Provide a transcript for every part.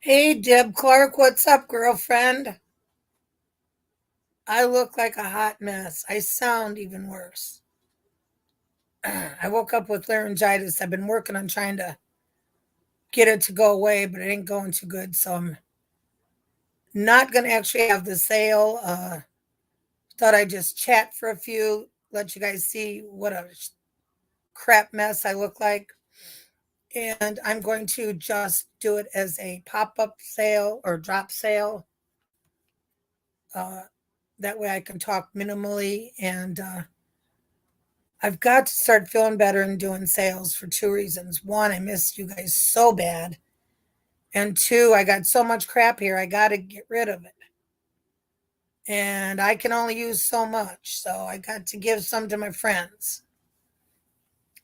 Hey, Deb Clark, what's up, girlfriend? I look like a hot mess. I sound even worse. I woke up with laryngitis. I've been working on trying to get it to go away, but it ain't going too good. So I'm not going to actually have the sale. Thought I'd just chat for a few, let you guys see what a crap mess I look like. And I'm going to just do it as a pop up sale or drop sale. Uh, that way I can talk minimally and I've got to start feeling better and doing sales for two reasons. One, I missed you guys so bad. And two, I got so much crap here, I got to get rid of it. And I can only use so much. So I got to give some to my friends.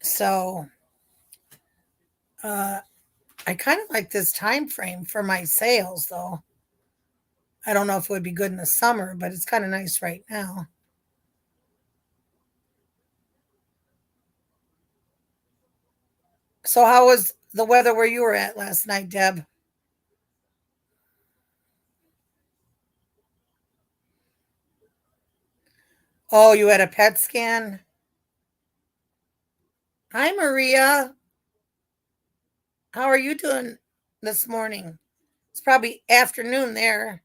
So uh, I kind of like this time frame for my sales, though. I don't know if it would be good in the summer, but it's kind of nice right now. So, how was the weather where you were at last night, Deb? Oh, you had a PET scan? Hi, Maria. How are you doing this morning? It's probably afternoon there.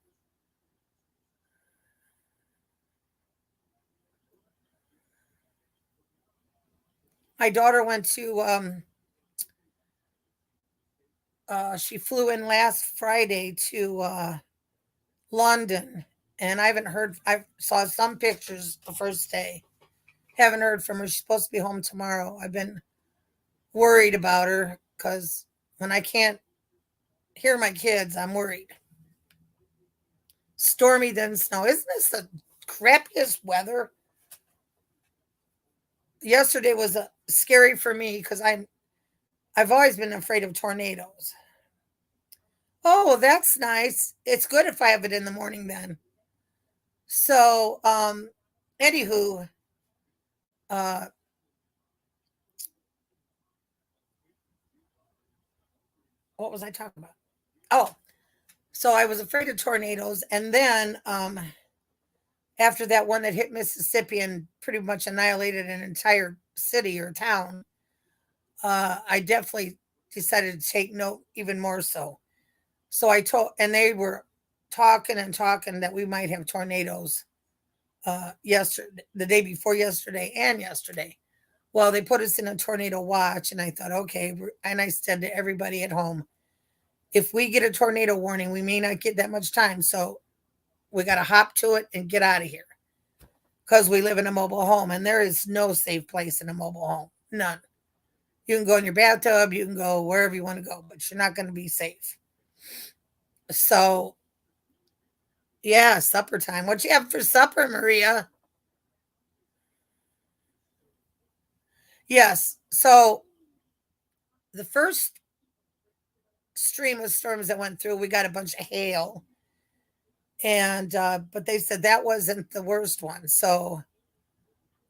My daughter went to she flew in last Friday to London and I haven't heard I saw some pictures the first day. Haven't heard from her. She's supposed to be home tomorrow. I've been worried about her cuz when I can't hear my kids, I'm worried. Stormy then snow. Isn't this the crappiest weather? Yesterday was scary for me cuz I've always been afraid of tornadoes. Oh, well, that's nice. It's good if I have it in the morning then. So, anywho, uh, what was I talking about? Oh, so I was afraid of tornadoes, and then after that one that hit Mississippi and pretty much annihilated an entire city or town, I definitely decided to take note even more so. So I told, and they were talking and talking that we might have tornadoes yesterday, the day before yesterday, and yesterday. Well, they put us in a tornado watch, and I thought, okay. And I said to everybody at home, if we get a tornado warning, we may not get that much time. So we got to hop to it and get out of here because we live in a mobile home, and there is no safe place in a mobile home. None. You can go in your bathtub, you can go wherever you want to go, but you're not going to be safe. So, yeah, supper time. What you have for supper, Maria? Yes. So, the first stream of storms that went through, we got a bunch of hail and but they said that wasn't the worst one, so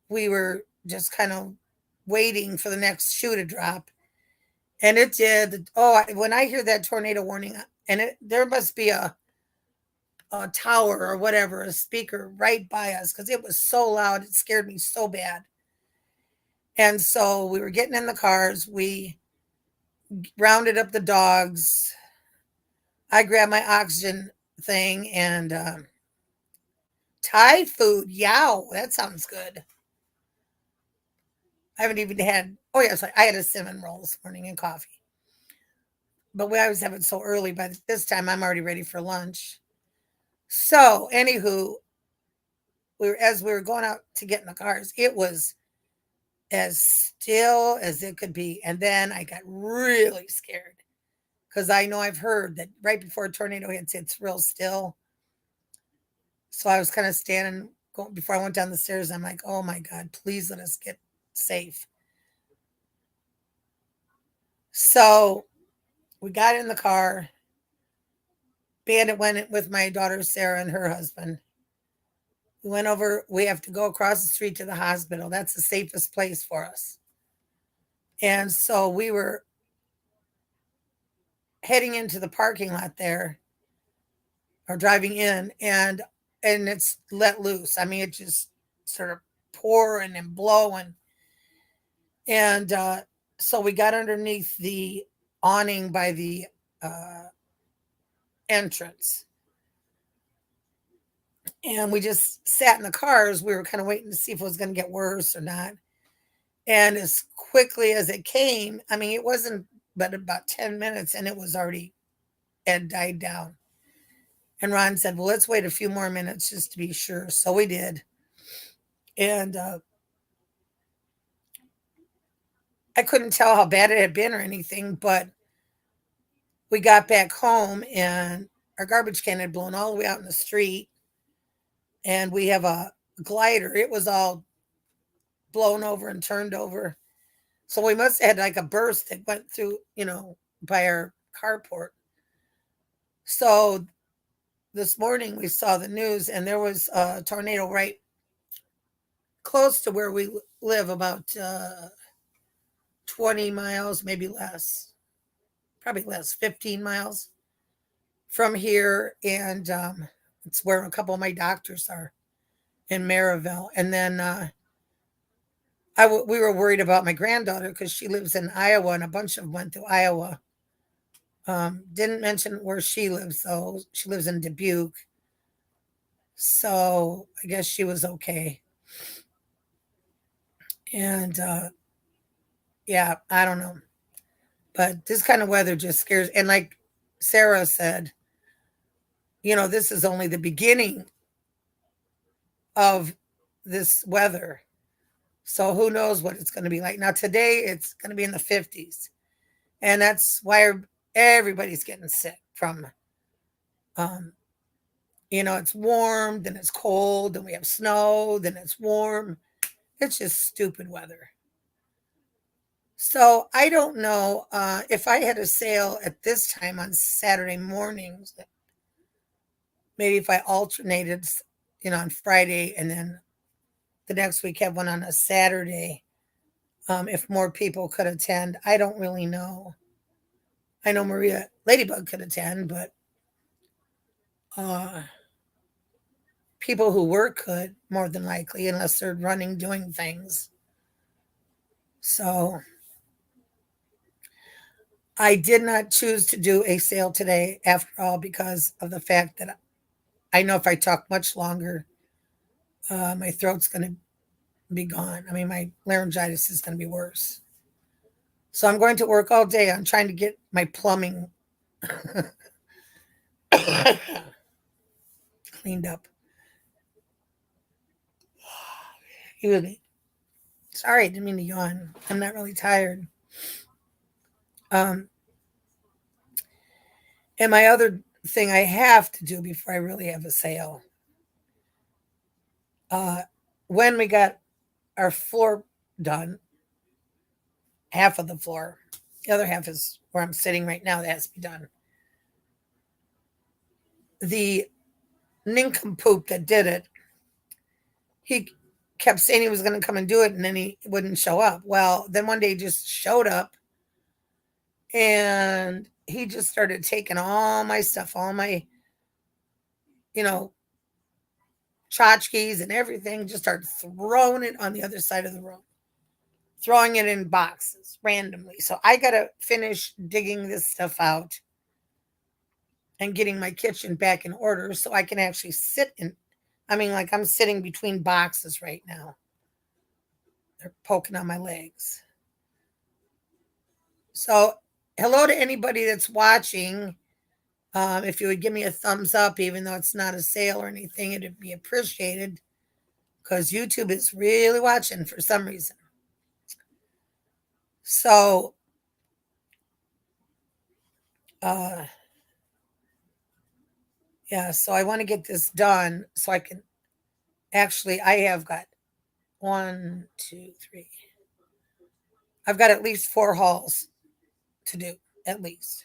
we were just kind of waiting for the next shoe to drop, and it did. When I hear that tornado warning, and there must be a tower or whatever, a speaker right by us because it was so loud, it scared me so bad. And so we were getting in the cars, we rounded up the dogs, I grabbed my oxygen thing, and Thai food, yow, that sounds good. I haven't even had. Oh yes, I had a cinnamon roll this morning and coffee. But we always have it so early. By this time, I'm already ready for lunch. So, anywho, we were going out to get in the cars. It was as still as it could be, and then I got really scared because I know I've heard that right before a tornado hits, it's real still. So I was kind of standing before I went down the stairs. I'm like, oh my god, please let us get safe. So we got in the car. Bandit went with my daughter Sarah and her husband. We went over, we have to go across the street to the hospital. That's the safest place for us. And so we were heading into the parking lot there or driving in, and it's let loose. I mean, it just sort of pouring and blowing. And so we got underneath the awning by the uh, entrance, and we just sat in the cars. We were kind of waiting to see if it was going to get worse or not. And as quickly as it came, I mean, it wasn't but about 10 minutes and it was already, had died down. And Ron said, well, let's wait a few more minutes just to be sure. So we did. And I couldn't tell how bad it had been or anything, but we got back home and our garbage can had blown all the way out in the street. And we have a glider. It was all blown over and turned over. So we must have had like a burst that went through, by our carport. So this morning we saw the news and there was a tornado right close to where we live, about 20 miles, maybe less, probably less, 15 miles from here. And it's where a couple of my doctors are in Maryville. And then we were worried about my granddaughter because she lives in Iowa and a bunch of them went through Iowa. Didn't mention where she lives, though. She lives in Dubuque. So I guess she was okay. And yeah, I don't know. But this kind of weather just scares. And like Sarah said, this is only the beginning of this weather. So who knows what it's going to be like. Now, today it's going to be in the 50s. And that's why everybody's getting sick from, it's warm, then it's cold, then we have snow, then it's warm. It's just stupid weather. So I don't know if I had a sale at this time on Saturday mornings, maybe if I alternated, on Friday and then the next week have one on a Saturday, if more people could attend. I don't really know. I know Maria Ladybug could attend, but people who work could more than likely, unless they're running, doing things. So I did not choose to do a sale today after all because of the fact that I know if I talk much longer, my throat's going to be gone. I mean, my laryngitis is going to be worse. So I'm going to work all day on trying to get my plumbing cleaned up. Sorry, I didn't mean to yawn. I'm not really tired. And my other thing I have to do before I really have a sale, when we got our floor done, half of the floor, the other half is where I'm sitting right now, that has to be done. The nincompoop that did it, he kept saying he was going to come and do it, and then he wouldn't show up. Well, then one day he just showed up, and he just started taking all my stuff, all my, tchotchkes and everything, just started throwing it on the other side of the room, throwing it in boxes randomly. So I got to finish digging this stuff out and getting my kitchen back in order so I can actually sit in. I mean, like I'm sitting between boxes right now. They're poking on my legs. So, hello to anybody that's watching. If you would give me a thumbs up, even though it's not a sale or anything, it'd be appreciated because YouTube is really watching for some reason. So, yeah, so I want to get this done so I can actually, I have got 1, 2, 3. I've got at least 4 hauls to do, at least.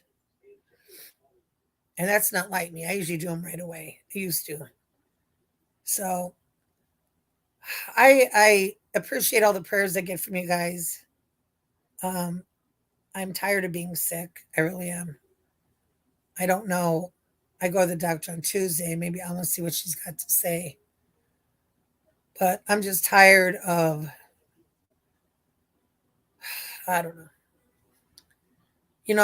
And that's not like me. I usually do them right away. I used to. So I appreciate all the prayers I get from you guys. I'm tired of being sick. I really am. I don't know. I go to the doctor on Tuesday. Maybe I want to see what she's got to say. But I'm just tired of, I don't know.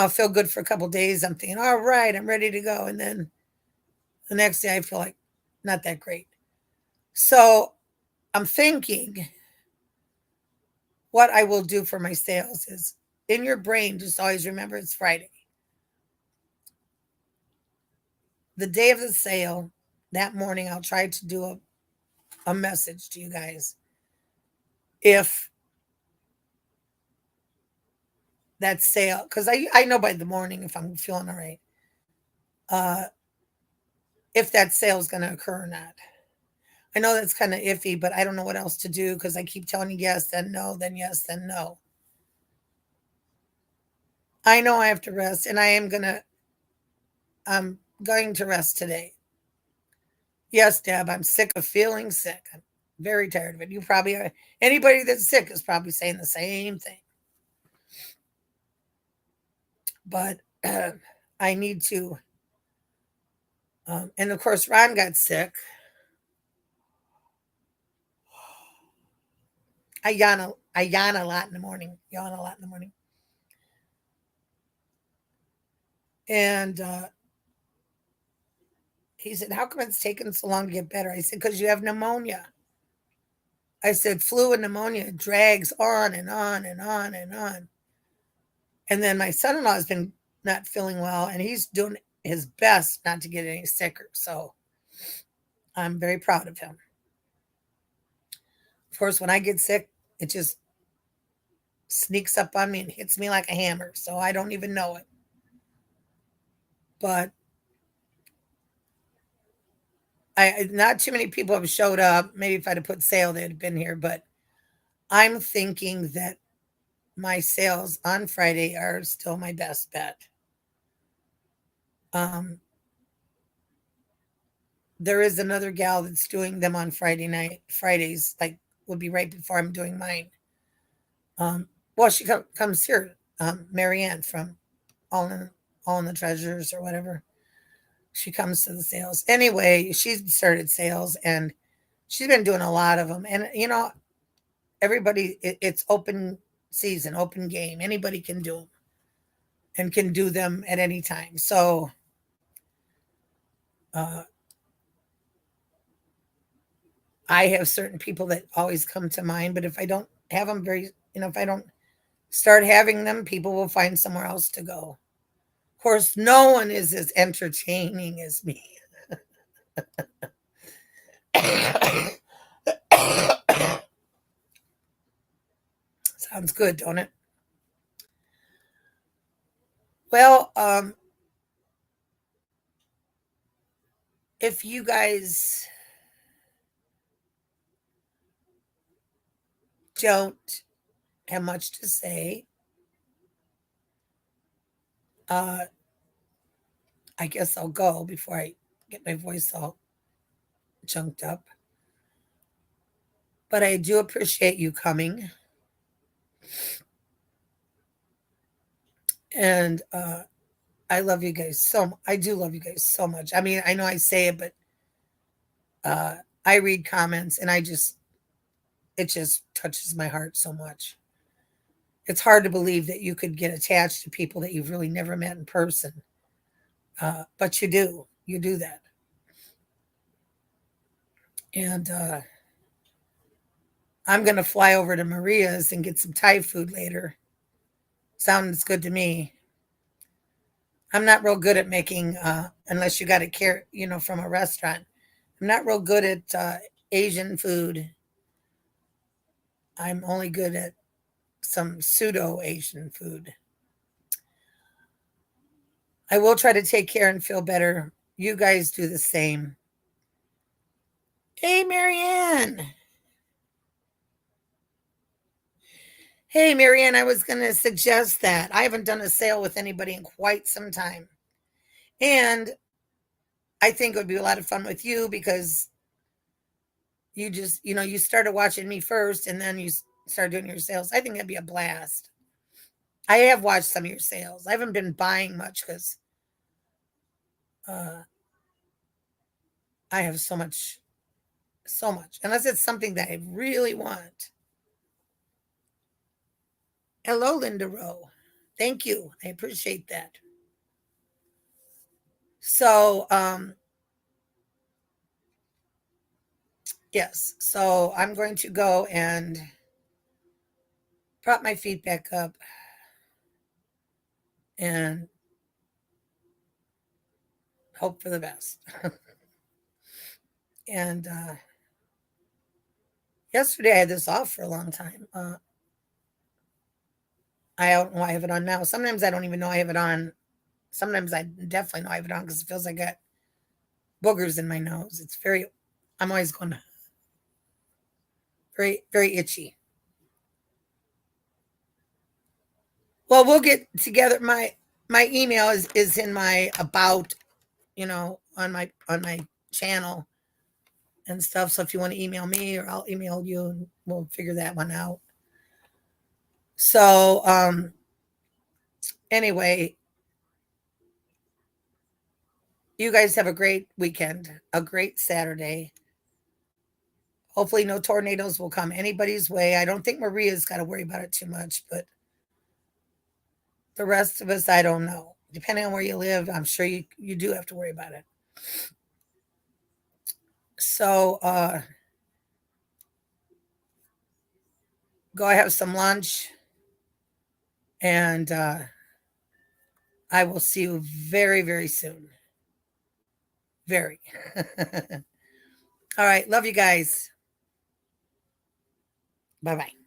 I feel good for a couple days. I'm thinking, all right, I'm ready to go. And then the next day I feel like not that great. So I'm thinking what I will do for my sales is in your brain, just always remember it's Friday. The day of the sale, that morning, I'll try to do a message to you guys. If that sale, because I know by the morning if I'm feeling all right, if that sale is going to occur or not. I know that's kind of iffy, but I don't know what else to do because I keep telling you yes, then no, then yes, then no. I know I have to rest, and I'm going to rest today. Yes, Deb, I'm sick of feeling sick. I'm very tired of it. You probably are. Anybody that's sick is probably saying the same thing. But I need to. And of course, Ron got sick. I yawn a lot in the morning. Yawn a lot in the morning. And he said, "How come it's taking so long to get better?" I said, "Because you have pneumonia." I said, "Flu and pneumonia drags on and on and on and on." And then my son-in-law has been not feeling well, and he's doing his best not to get any sicker. So I'm very proud of him. Of course, when I get sick, it just sneaks up on me and hits me like a hammer. So I don't even know it. But I not too many people have showed up. Maybe if I'd have put sale, they'd have been here. But I'm thinking that my sales on Friday are still my best bet. Um, there is another gal that's doing them on Fridays, like would be right before I'm doing mine. Well, she comes here, Marianne from All in All in the Treasures or whatever. She comes to the sales anyway. She started sales and she's been doing a lot of them. And everybody, it's open season, open game. Anybody can do them and can do them at any time. So uh, I have certain people that always come to mind. But if I don't have them if I don't start having them, people will find somewhere else to go. Of course, no one is as entertaining as me. Sounds good, don't it? Well, if you guys don't have much to say, uh, I guess I'll go before I get my voice all chunked up. But I do appreciate you coming. And I love you guys I do love you guys so much. I mean, I know I say it, but I read comments and it just touches my heart so much. It's hard to believe that you could get attached to people that you've really never met in person. But you do. You do that. And I'm going to fly over to Maria's and get some Thai food later. Sounds good to me. I'm not real good at making, unless you got a from a restaurant. I'm not real good at Asian food. I'm only good at some pseudo Asian food. I will try to take care and feel better. You guys do the same. Hey, Marianne. Hey, Marianne, I was going to suggest that. I haven't done a sale with anybody in quite some time. And I think it would be a lot of fun with you because you just, you started watching me first and then you started doing your sales. I think that'd be a blast. I have watched some of your sales. I haven't been buying much because I have so much, unless it's something that I really want. Hello, Linda Rowe. Thank you. I appreciate that. So, yes. So I'm going to go and prop my feet back up and hope for the best. And yesterday I had this off for a long time. I don't know I have it on now. Sometimes I don't even know I have it on. Sometimes I definitely know I have it on because it feels like I got boogers in my nose. It's very, I'm always going very, very itchy. Well, we'll get together. My email is in my about, on my channel and stuff. So if you want to email me or I'll email you and we'll figure that one out. So anyway, you guys have a great weekend, a great Saturday. Hopefully no tornadoes will come anybody's way. I don't think Maria's got to worry about it too much, but the rest of us, I don't know. Depending on where you live, I'm sure you do have to worry about it. So go have some lunch and I will see you very, very soon. Very. All right. Love you guys. Bye bye.